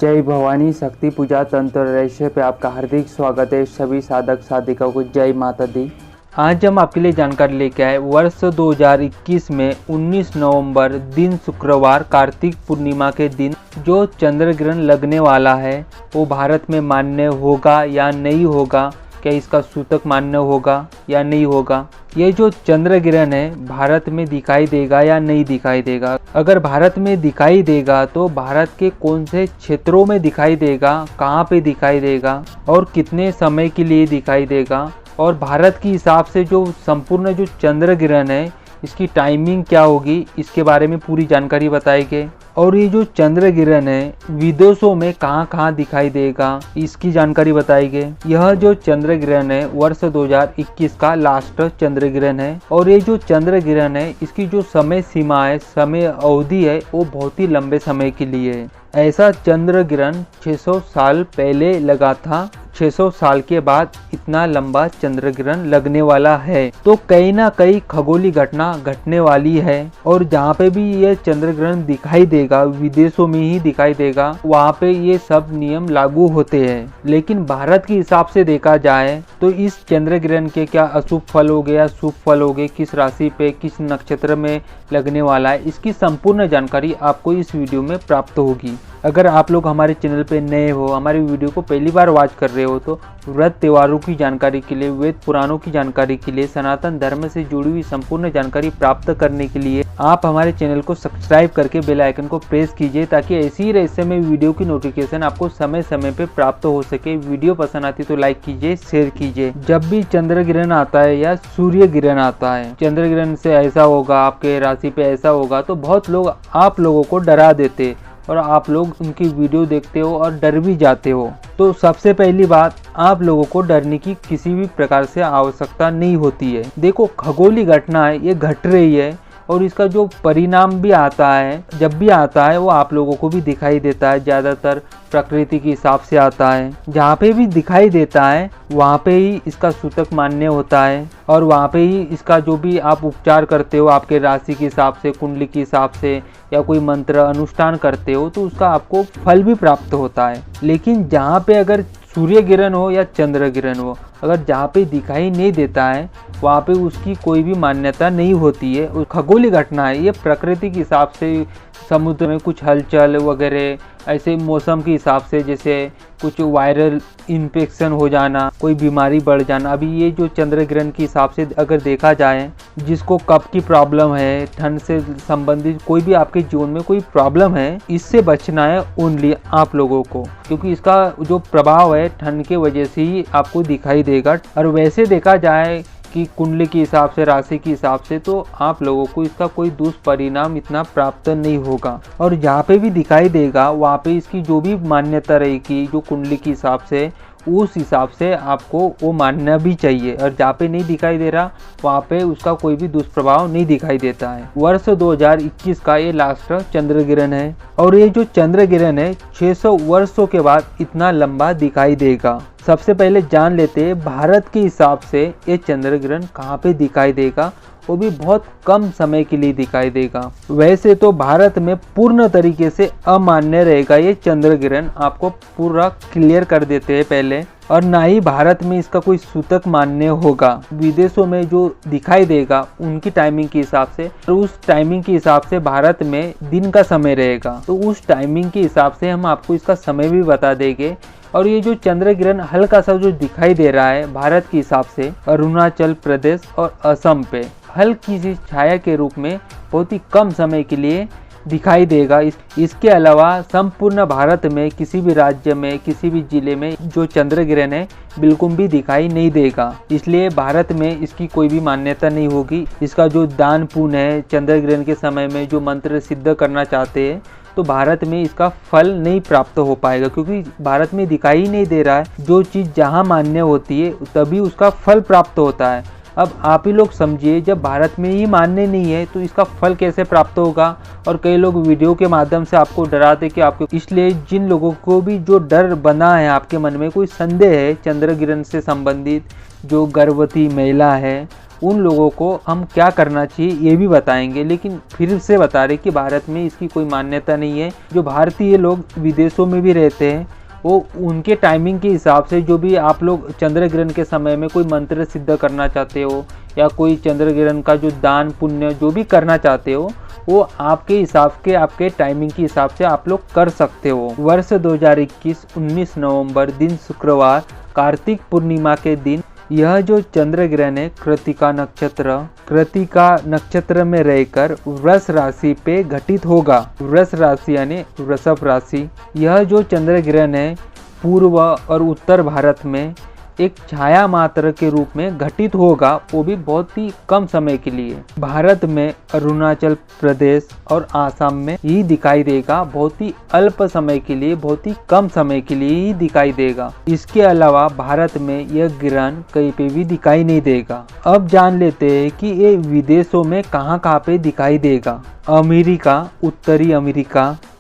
जय भवानी शक्ति पूजा तंत्र रहस्य पे आपका हार्दिक स्वागत है। सभी साधक साधिकाओं को जय माता दी। आज हम आपके लिए जानकारी लेके आए वर्ष 2021 में 19 नवंबर दिन शुक्रवार कार्तिक पूर्णिमा के दिन जो चंद्र ग्रहण लगने वाला है वो भारत में मान्य होगा या नहीं होगा, क्या इसका सूतक मान्य होगा या नहीं होगा। ये जो चंद्र ग्रहण है भारत में दिखाई देगा या नहीं दिखाई देगा। अगर भारत में दिखाई देगा तो भारत के कौन से क्षेत्रों में दिखाई देगा, कहाँ पे दिखाई देगा और कितने समय के लिए दिखाई देगा, और भारत के हिसाब से जो संपूर्ण जो चंद्र ग्रहण है इसकी टाइमिंग क्या होगी, इसके बारे में पूरी जानकारी बताएंगे। और ये जो चंद्र ग्रहण है विदेशों में कहाँ कहाँ दिखाई देगा इसकी जानकारी बताएंगे। यह जो चंद्र ग्रहण है वर्ष 2021 का लास्ट चंद्र ग्रहण है, और ये जो चंद्र ग्रहण है इसकी जो समय सीमा है, समय अवधि है वो बहुत ही लंबे समय के लिए है। ऐसा चंद्र ग्रहण 600 साल पहले लगा था। 600 साल के बाद इतना लंबा चंद्र ग्रहण लगने वाला है, तो कहीं ना कहीं खगोलीय घटना घटने वाली है। और जहाँ पे भी ये चंद्र ग्रहण दिखाई देगा, विदेशों में ही दिखाई देगा, वहाँ पे ये सब नियम लागू होते हैं। लेकिन भारत के हिसाब से देखा जाए तो इस चंद्र ग्रहण के क्या अशुभ फल हो गए या शुभ फल हो गए, किस राशि पे किस नक्षत्र में लगने वाला है, इसकी संपूर्ण जानकारी आपको इस वीडियो में प्राप्त होगी। अगर आप लोग हमारे चैनल पे नए हो, हमारी वीडियो को पहली बार वॉच कर रहे हो, तो व्रत त्योहारों की जानकारी के लिए, वेद पुराणों की जानकारी के लिए, सनातन धर्म से जुड़ी हुई संपूर्ण जानकारी प्राप्त करने के लिए आप हमारे चैनल को सब्सक्राइब करके बेल आइकन को प्रेस कीजिए, ताकि ऐसी ही रहस्यमय वीडियो की नोटिफिकेशन आपको समय समय पे प्राप्त हो सके। वीडियो पसंद आती तो लाइक कीजिए, शेयर कीजिए। जब भी चंद्र ग्रहण आता है या सूर्य ग्रहण आता है, चंद्र ग्रहण से ऐसा होगा, आपके राशि पे ऐसा होगा, तो बहुत लोग आप लोगों को डरा देते और आप लोग उनकी वीडियो देखते हो और डर भी जाते हो। तो सबसे पहली बात, आप लोगों को डरने की किसी भी प्रकार से आवश्यकता नहीं होती है। देखो, खगोलीय घटना है, ये घट रही है और इसका जो परिणाम भी आता है, जब भी आता है, वो आप लोगों को भी दिखाई देता है। ज़्यादातर प्रकृति के हिसाब से आता है। जहाँ पे भी दिखाई देता है वहाँ पे ही इसका सूतक मान्य होता है, और वहाँ पे ही इसका जो भी आप उपचार करते हो, आपके राशि के हिसाब से, कुंडली के हिसाब से, या कोई मंत्र अनुष्ठान करते हो, तो उसका आपको फल भी प्राप्त होता है। लेकिन जहाँ पे अगर सूर्य ग्रहण हो या चंद्र ग्रहण हो, अगर जहाँ पे दिखाई नहीं देता है वहाँ पे उसकी कोई भी मान्यता नहीं होती है। खगोलीय घटना है, ये प्रकृति के हिसाब से, समुद्र में कुछ हलचल वगैरह, ऐसे मौसम के हिसाब से, जैसे कुछ वायरल इन्फेक्शन हो जाना, कोई बीमारी बढ़ जाना। अभी ये जो चंद्र ग्रहण के हिसाब से अगर देखा जाए, जिसको कफ की प्रॉब्लम है, ठंड से संबंधित कोई भी आपके जीवन में कोई प्रॉब्लम है, इससे बचना है ओनली आप लोगों को, क्योंकि इसका जो प्रभाव है ठंड के वजह से ही आपको दिखाई देगा। और वैसे देखा जाए कि कुंडली के हिसाब से, राशि के हिसाब से, तो आप लोगों को इसका कोई दुष्परिणाम इतना प्राप्त नहीं होगा। और जहाँ पे भी दिखाई देगा वहाँ पे इसकी जो भी मान्यता रहेगी, जो कुंडली के हिसाब से, उस हिसाब से आपको वो मानना भी चाहिए। और जहाँ पे नहीं दिखाई दे रहा वहाँ पे उसका कोई भी दुष्प्रभाव नहीं दिखाई देता है। वर्ष 2021 का ये लास्ट चंद्र ग्रहण है, और ये जो चंद्र ग्रहण है 600 वर्षों के बाद इतना लंबा दिखाई देगा। सबसे पहले जान लेते हैं भारत के हिसाब से ये चंद्र ग्रहण कहाँ पे दिखाई देगा, वो भी बहुत कम समय के लिए दिखाई देगा। वैसे तो भारत में पूर्ण तरीके से अमान्य रहेगा ये चंद्र ग्रहण, आपको पूरा क्लियर कर देते हैं पहले। और ना ही भारत में इसका कोई सूतक मान्य होगा। विदेशों में जो दिखाई देगा उनकी टाइमिंग के हिसाब से, और उस टाइमिंग के हिसाब से भारत में दिन का समय रहेगा, तो उस टाइमिंग के हिसाब से हम आपको इसका समय भी बता देंगे। और ये जो चंद्र ग्रहण हल्का सा जो दिखाई दे रहा है भारत के हिसाब से, अरुणाचल प्रदेश और असम पे हल्की सी छाया के रूप में बहुत ही कम समय के लिए दिखाई देगा। इसके अलावा संपूर्ण भारत में किसी भी राज्य में, किसी भी जिले में जो चंद्र ग्रहण है बिल्कुल भी दिखाई नहीं देगा। इसलिए भारत में इसकी कोई भी मान्यता नहीं होगी। इसका जो दान पुण्य है, चंद्र ग्रहण के समय में जो मंत्र सिद्ध करना चाहते हैं, तो भारत में इसका फल नहीं प्राप्त हो पाएगा, क्योंकि भारत में दिखाई ही नहीं दे रहा है। जो चीज़ जहाँ मान्य होती है तभी उसका फल प्राप्त होता है। अब आप ही लोग समझिए, जब भारत में ही मान्य नहीं है तो इसका फल कैसे प्राप्त होगा। और कई लोग वीडियो के माध्यम से आपको डराते कि आपको, इसलिए जिन लोगों को भी जो डर बना है, आपके मन में कोई संदेह है चंद्र ग्रहण से संबंधित, जो गर्भवती महिला है उन लोगों को हम क्या करना चाहिए ये भी बताएंगे। लेकिन फिर से बता रहे कि भारत में इसकी कोई मान्यता नहीं है। जो भारतीय लोग विदेशों में भी रहते हैं वो उनके टाइमिंग के हिसाब से, जो भी आप लोग चंद्र ग्रहण के समय में कोई मंत्र सिद्ध करना चाहते हो या कोई चंद्र ग्रहण का जो दान पुण्य जो भी करना चाहते हो, वो आपके हिसाब के आपके टाइमिंग के हिसाब से आप लोग कर सकते हो। वर्ष 2021 19 नवंबर दिन शुक्रवार कार्तिक पूर्णिमा के दिन यह जो चंद्र ग्रहण है कृतिका नक्षत्र में रहकर वृष राशि पे घटित होगा। वृष राशि यानी वृषभ राशि। यह जो चंद्र ग्रहण है पूर्व और उत्तर भारत में एक छाया मात्र के रूप में घटित होगा, वो भी बहुत ही कम समय के लिए। भारत में अरुणाचल प्रदेश और आसाम में ही दिखाई देगा, बहुत ही अल्प समय के लिए, बहुत ही कम समय के लिए ही दिखाई देगा। इसके अलावा भारत में यह ग्रहण कहीं पे भी दिखाई नहीं देगा। अब जान लेते हैं कि ये विदेशों में कहाँ पे दिखाई देगा। अमेरिका,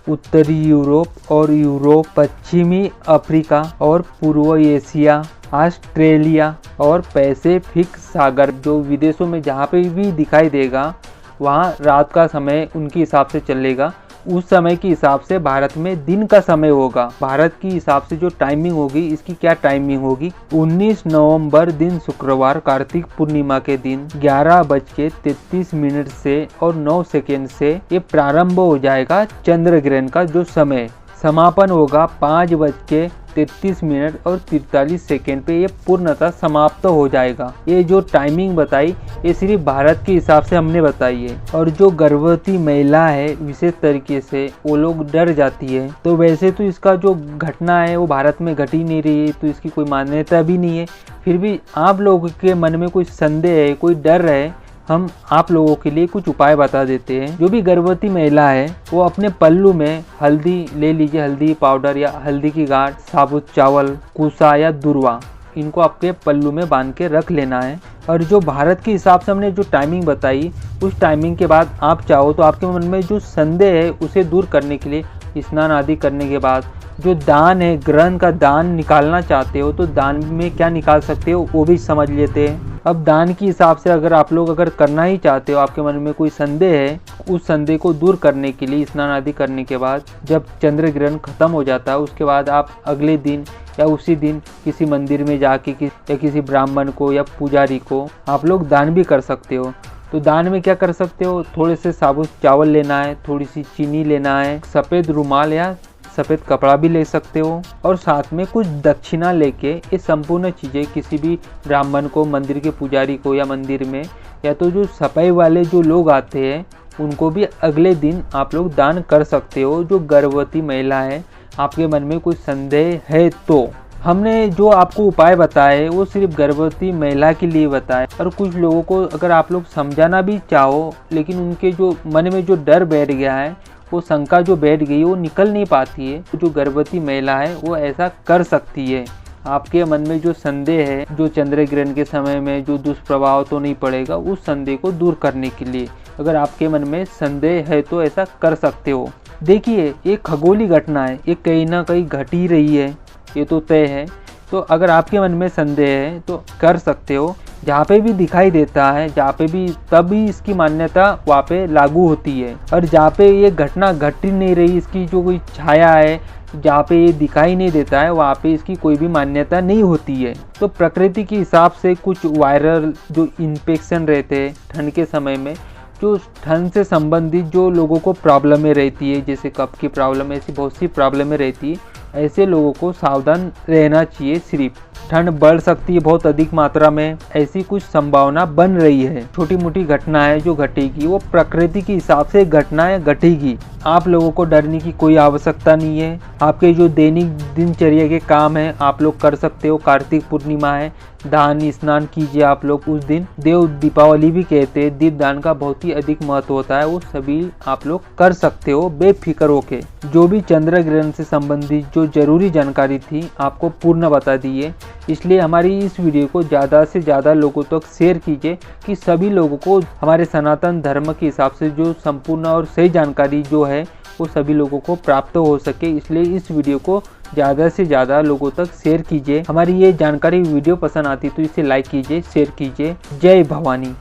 उत्तरी यूरोप और यूरोप, पश्चिमी अफ्रीका और पूर्व एशिया, ऑस्ट्रेलिया और पैसिफिक सागर, जो विदेशों में जहाँ पे भी दिखाई देगा वहाँ रात का समय उनके हिसाब से चलेगा। उस समय के हिसाब से भारत में दिन का समय होगा। भारत के हिसाब से जो टाइमिंग होगी, इसकी क्या टाइमिंग होगी, 19 नवंबर दिन शुक्रवार कार्तिक पूर्णिमा के दिन 11:33 से और 9 सेकेंड से ये प्रारंभ हो जाएगा चंद्र ग्रहण का जो समय। समापन होगा 5:33 और 43 सेकेंड पे ये पूर्णतः समाप्त हो जाएगा। ये जो टाइमिंग बताई ये सिर्फ भारत के हिसाब से हमने बताई है। और जो गर्भवती महिला है विशेष तरीके से वो लोग डर जाती है। तो वैसे तो इसका जो घटना है वो भारत में घट ही नहीं रही है, तो इसकी कोई मान्यता भी नहीं है। फिर भी आप लोगों के मन में कोई संदेह है, कोई डर है, हम आप लोगों के लिए कुछ उपाय बता देते हैं। जो भी गर्भवती महिला है वो अपने पल्लू में हल्दी ले लीजिए, हल्दी पाउडर या हल्दी की गांठ, साबुत चावल, कुसा या दुर्वा, इनको आपके पल्लू में बांध के रख लेना है। और जो भारत के हिसाब से हमने जो टाइमिंग बताई, उस टाइमिंग के बाद आप चाहो तो आपके मन में जो संदेह है उसे दूर करने के लिए स्नान आदि करने के बाद जो दान है, ग्रहण का दान निकालना चाहते हो तो दान में क्या निकाल सकते हो वो भी समझ लेते हैं। अब दान के हिसाब से अगर करना ही चाहते हो, आपके मन में कोई संदेह है, उस संदेह को दूर करने के लिए स्नान आदि करने के बाद जब चंद्र ग्रहण खत्म हो जाता है उसके बाद आप अगले दिन या उसी दिन किसी मंदिर में जाके या किसी ब्राह्मण को या पुजारी को आप लोग दान भी कर सकते हो। तो दान में क्या कर सकते हो, थोड़े से साबुत चावल लेना है, थोड़ी सी चीनी लेना है, सफ़ेद रुमाल या सफ़ेद कपड़ा भी ले सकते हो और साथ में कुछ दक्षिणा लेके ये संपूर्ण चीज़ें किसी भी ब्राह्मण को, मंदिर के पुजारी को या मंदिर में या तो जो सफाई वाले जो लोग आते हैं उनको भी अगले दिन आप लोग दान कर सकते हो। जो गर्भवती महिला है, आपके मन में कोई संदेह है तो हमने जो आपको उपाय बताए वो सिर्फ गर्भवती महिला के लिए बताए। और कुछ लोगों को अगर आप लोग समझाना भी चाहो लेकिन उनके जो मन में जो डर बैठ गया है, वो शंका जो बैठ गई वो निकल नहीं पाती है, तो जो गर्भवती महिला है वो ऐसा कर सकती है। आपके मन में जो संदेह है, जो चंद्र ग्रहण के समय में जो दुष्प्रभाव तो नहीं पड़ेगा, उस संदेह को दूर करने के लिए अगर आपके मन में संदेह है तो ऐसा कर सकते हो। देखिए ये खगोलीय घटना है, ये कहीं ना कहीं घट ही रही है, ये तो तय है। तो अगर आपके मन में संदेह है तो कर सकते हो। जहाँ पे भी दिखाई देता है, जहाँ पे भी, तभी इसकी मान्यता वहाँ पे लागू होती है। और जहाँ पे ये घटना घट ही नहीं रही, इसकी जो कोई छाया है, जहाँ पे ये दिखाई नहीं देता है, वहाँ पे इसकी कोई भी मान्यता नहीं होती है। तो प्रकृति के हिसाब से कुछ वायरल जो इन्फेक्शन रहते हैं ठंड के समय में, जो ठंड से संबंधित जो लोगों को प्रॉब्लमें रहती है, जैसे कफ की प्रॉब्लम, ऐसी बहुत सी प्रॉब्लमें रहती है, ऐसे लोगों को सावधान रहना चाहिए। सिर्फ ठंड बढ़ सकती है बहुत अधिक मात्रा में, ऐसी कुछ संभावना बन रही है। छोटी मोटी घटना है जो घटेगी वो प्रकृति के हिसाब से घटनाएं घटेगी। आप लोगों को डरने की कोई आवश्यकता नहीं है। आपके जो दैनिक दिनचर्या के काम है आप लोग कर सकते हो। कार्तिक पूर्णिमा है, दान स्नान कीजिए आप लोग उस दिन। देव दीपावली भी कहते हैं, दीपदान का बहुत ही अधिक महत्व होता है, वो सभी आप लोग कर सकते हो बेफिक्र होके। जो भी चंद्र ग्रहण से संबंधित जो जरूरी जानकारी थी आपको पूर्ण बता दी है, इसलिए हमारी इस वीडियो को ज़्यादा से ज़्यादा लोगों तक शेयर कीजिए कि सभी लोगों को हमारे सनातन धर्म के हिसाब से जो संपूर्ण और सही जानकारी जो है वो सभी लोगों को प्राप्त हो सके, इसलिए इस वीडियो को ज़्यादा से ज़्यादा लोगों तक शेयर कीजिए। हमारी ये जानकारी वीडियो पसंद आती तो इसे लाइक कीजिए, शेयर कीजिए। जय भवानी।